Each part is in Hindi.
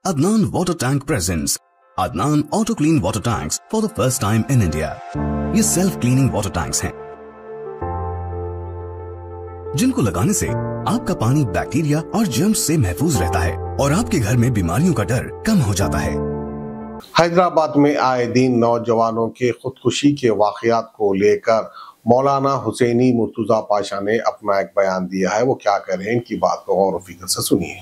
Adnan Water Tank presents Adnan Auto Clean Water Tanks for the first time in India. ये सेल्फ क्लीनिंग वाटर टैंक्स हैं जिनको लगाने से आपका पानी बैक्टीरिया और जर्म्स से महफूज रहता है और आपके घर में बीमारियों का डर कम हो जाता है। हैदराबाद में आए दिन नौजवानों के खुदकुशी के वाकयात को लेकर मौलाना हुसैनी मुर्तुजा पाशा ने अपना एक बयान दिया है। वो क्या कह रहे हैं, इनकी बात को गौर व फिक्र से सुनिए।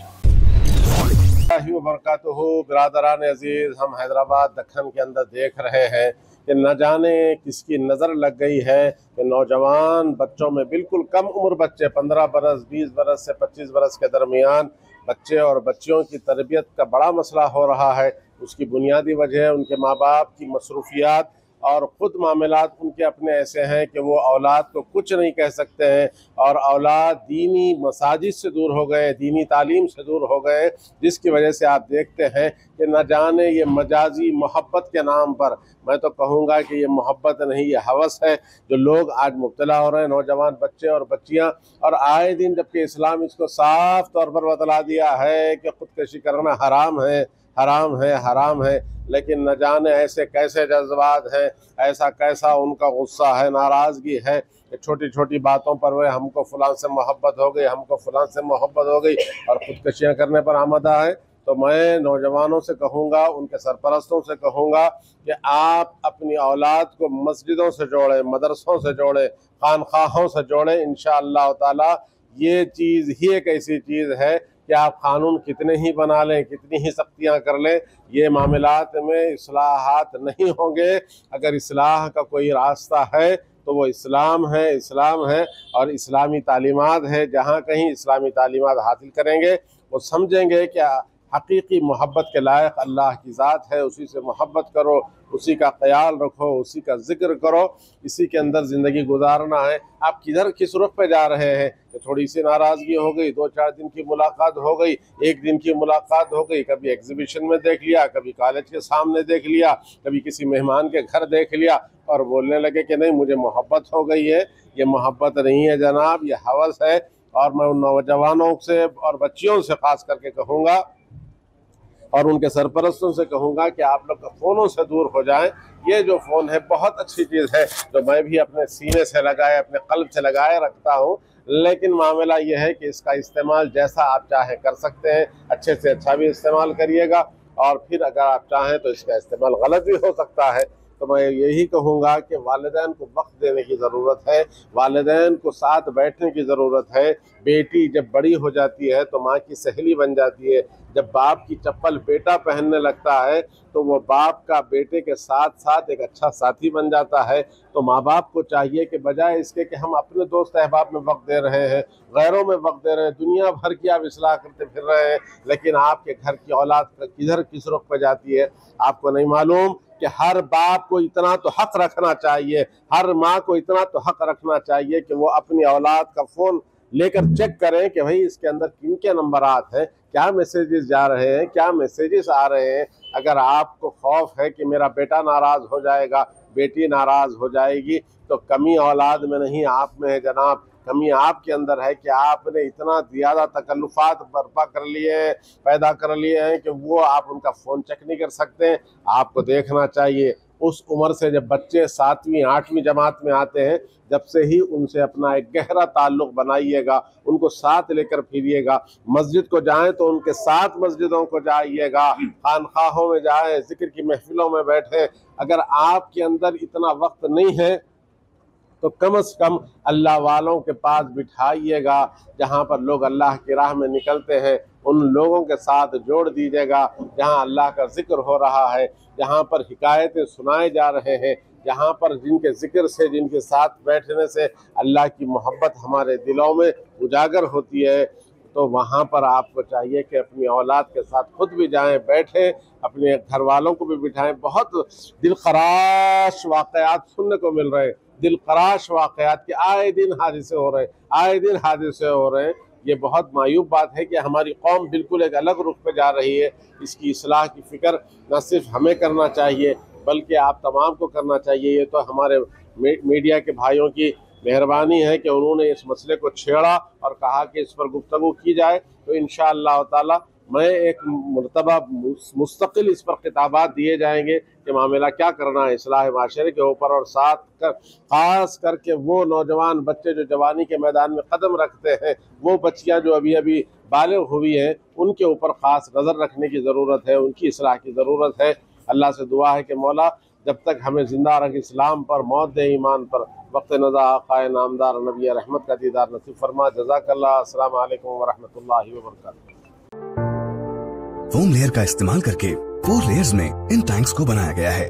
बिरादरान अजीज, हम हैदराबाद दक्खन के अंदर देख रहे हैं कि न जाने किसकी नज़र लग गई है कि नौजवान बच्चों में, बिल्कुल कम उम्र बच्चे, 15 बरस 20 बरस से 25 बरस के दरमियान बच्चे और बच्चियों की तरबियत का बड़ा मसला हो रहा है। उसकी बुनियादी वजह उनके माँ बाप की मसरूफियात और ख़ुद मामलात उनके अपने ऐसे हैं कि वो औलाद को कुछ नहीं कह सकते हैं और औलाद दीनी मसाजिद से दूर हो गए, दीनी तालीम से दूर हो गए, जिसकी वजह से आप देखते हैं कि न जाने ये मजाजी मोहब्बत के नाम पर, मैं तो कहूँगा कि ये मोहब्बत नहीं, ये हवस है जो लोग आज मुब्तला हो रहे हैं, नौजवान बच्चे और बच्चियाँ। और आए दिन जबकि इस्लाम इसको साफ तौर पर बतला दिया है कि ख़ुदकशी करना हराम है, हराम है, हराम है, लेकिन न जाने ऐसे कैसे जज्बात हैं, ऐसा कैसा उनका गुस्सा है, नाराज़गी है कि छोटी छोटी बातों पर वे हमको फ़लाँ से मोहब्बत हो गई, हमको फ़लाँ से मोहब्बत हो गई और ख़ुदकशियाँ करने पर आमदा है। तो मैं नौजवानों से कहूँगा, उनके सरपरस्तों से कहूँगा कि आप अपनी औलाद को मस्जिदों से जोड़ें, मदरसों से जोड़ें, खानखाहों से जोड़ें। इंशाअल्लाह ताला ये चीज़ ही एक ऐसी चीज़ है कि आप कानून कितने ही बना लें, कितनी ही सख्तियाँ कर लें, ये मामलात में इस्लाहात नहीं होंगे। अगर इस्लाह का कोई रास्ता है तो वो इस्लाम है, इस्लाम है और इस्लामी तालीमात है। जहाँ कहीं इस्लामी तालीमात हासिल करेंगे वो समझेंगे कि हकीकी मोहब्बत के लायक अल्लाह की ज़ात है, उसी से मोहब्बत करो, उसी का ख्याल रखो, उसी का जिक्र करो, इसी के अंदर ज़िंदगी गुजारना है। आप किधर किस रुख पे जा रहे हैं कि थोड़ी सी नाराज़गी हो गई, 2-4 दिन की मुलाकात हो गई, 1 दिन की मुलाकात हो गई, कभी एग्जीबिशन में देख लिया, कभी कॉलेज के सामने देख लिया, कभी किसी मेहमान के घर देख लिया और बोलने लगे कि नहीं मुझे मोहब्बत हो गई है। ये मोहब्बत नहीं है जनाब, ये हवस है। और मैं उन नौजवानों से और बच्चियों से ख़ास करके कहूँगा और उनके सरपरस्तों से कहूँगा कि आप लोग फ़ोनों से दूर हो जाएं। ये जो फ़ोन है बहुत अच्छी चीज़ है, जो मैं भी अपने सीने से लगाए, अपने क़ल्ब से लगाए रखता हूँ, लेकिन मामला ये है कि इसका इस्तेमाल जैसा आप चाहें कर सकते हैं, अच्छे से अच्छा भी इस्तेमाल करिएगा और फिर अगर आप चाहें तो इसका इस्तेमाल गलत भी हो सकता है। तो मैं यही कहूँगा कि वालिदैन को वक्त देने की ज़रूरत है, वालिदैन को साथ बैठने की ज़रूरत है। बेटी जब बड़ी हो जाती है तो माँ की सहेली बन जाती है। जब बाप की चप्पल बेटा पहनने लगता है तो वो बाप का बेटे के साथ साथ एक अच्छा साथी बन जाता है। तो माँ बाप को चाहिए कि बजाय इसके कि हम अपने दोस्त अहबाब में वक्त दे रहे हैं, गैरों में वक्त दे रहे हैं, दुनिया भर की आप इस्लाह करते फिर रहे हैं, लेकिन आपके घर की औलाद किधर किस रुख पर जाती है आपको नहीं मालूम। कि हर बाप को इतना तो हक रखना चाहिए, हर माँ को इतना तो हक रखना चाहिए कि वो अपनी औलाद का फ़ोन लेकर चेक करें कि भाई इसके अंदर किन के नंबरात हैं, क्या मैसेजेस जा रहे हैं, क्या मैसेजेस आ रहे हैं। अगर आपको खौफ है कि मेरा बेटा नाराज़ हो जाएगा, बेटी नाराज़ हो जाएगी, तो कमी औलाद में नहीं आप में है जनाब। कमी आपके अंदर है कि आपने इतना ज़्यादा तकल्लुफ़ात बर्पा कर लिए हैं, पैदा कर लिए हैं कि वो आप उनका फ़ोन चेक नहीं कर सकते। आपको देखना चाहिए उस उम्र से जब बच्चे 7वीं 8वीं जमात में आते हैं, जब से ही उनसे अपना एक गहरा ताल्लुक़ बनाइएगा, उनको साथ लेकर फिरिएगा। मस्जिद को जाएं तो उनके साथ मस्जिदों को जाइएगा, खानखाहों में जाएं, ज़िक्र की महफ़िलों में बैठें। अगर आपके अंदर इतना वक्त नहीं है तो कम से कम अल्लाह वालों के पास बिठाइएगा, जहाँ पर लोग अल्लाह की राह में निकलते हैं उन लोगों के साथ जोड़ दीजिएगा, जहाँ अल्लाह का जिक्र हो रहा है, जहाँ पर हिकायतें सुनाए जा रहे हैं, जहाँ पर जिनके जिक्र से, जिनके साथ बैठने से अल्लाह की मोहब्बत हमारे दिलों में उजागर होती है। तो वहाँ पर आपको चाहिए कि अपनी औलाद के साथ खुद भी जाएं, बैठें, अपने घर वालों को भी बिठाएं। बहुत दिलखराश वाक़यात सुनने को मिल रहे हैं, दिलखराश वाक़यात के आए दिन हादसे हो रहे हैं, आए दिन हादसे हो रहे हैं। ये बहुत मायूब बात है कि हमारी कौम बिल्कुल एक अलग रुख पे जा रही है। इसकी इस्लाह की फ़िक्र न सिर्फ हमें करना चाहिए बल्कि आप तमाम को करना चाहिए। ये तो हमारे मीडिया के भाइयों की मेहरबानी है कि उन्होंने इस मसले को छेड़ा और कहा कि इस पर गुफ्तगू की जाए। तो इंशाअल्लाह ताला मैं एक मरतबा मुस्तकिल इस पर किताबात दिए जाएंगे कि मामला क्या करना है इस्लाह माशरे के ऊपर, और साथ कर ख़ास करके वो नौजवान बच्चे जो जवानी के मैदान में कदम रखते हैं, वो बच्चियाँ जो अभी अभी बालिग हुई हैं, उनके ऊपर ख़ास नज़र रखने की ज़रूरत है, उनकी इस्लाह की ज़रूरत है। अल्लाह से दुआ है कि मौला जब तक हमें ज़िंदा रख इस्लाम पर, मौत दे ईमान पर, वक्त नज़ा आक़ाए नामदार नबी रहमत का दीदार नसीब फरमा। जज़ाकल्लाह। अस्सलामु अलैकुम व रहमतुल्लाहि व बरकातुहू। फोम लेयर का इस्तेमाल करके 4 लेयर्स में इन टैंक्स को बनाया गया है।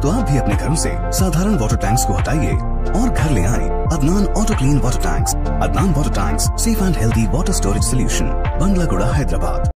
तो आप भी अपने घरों से साधारण वाटर टैंक्स को हटाइए और घर ले आए Adnan auto clean water tanks. Adnan water tanks, safe and healthy water storage solution, Banglaguda, Hyderabad.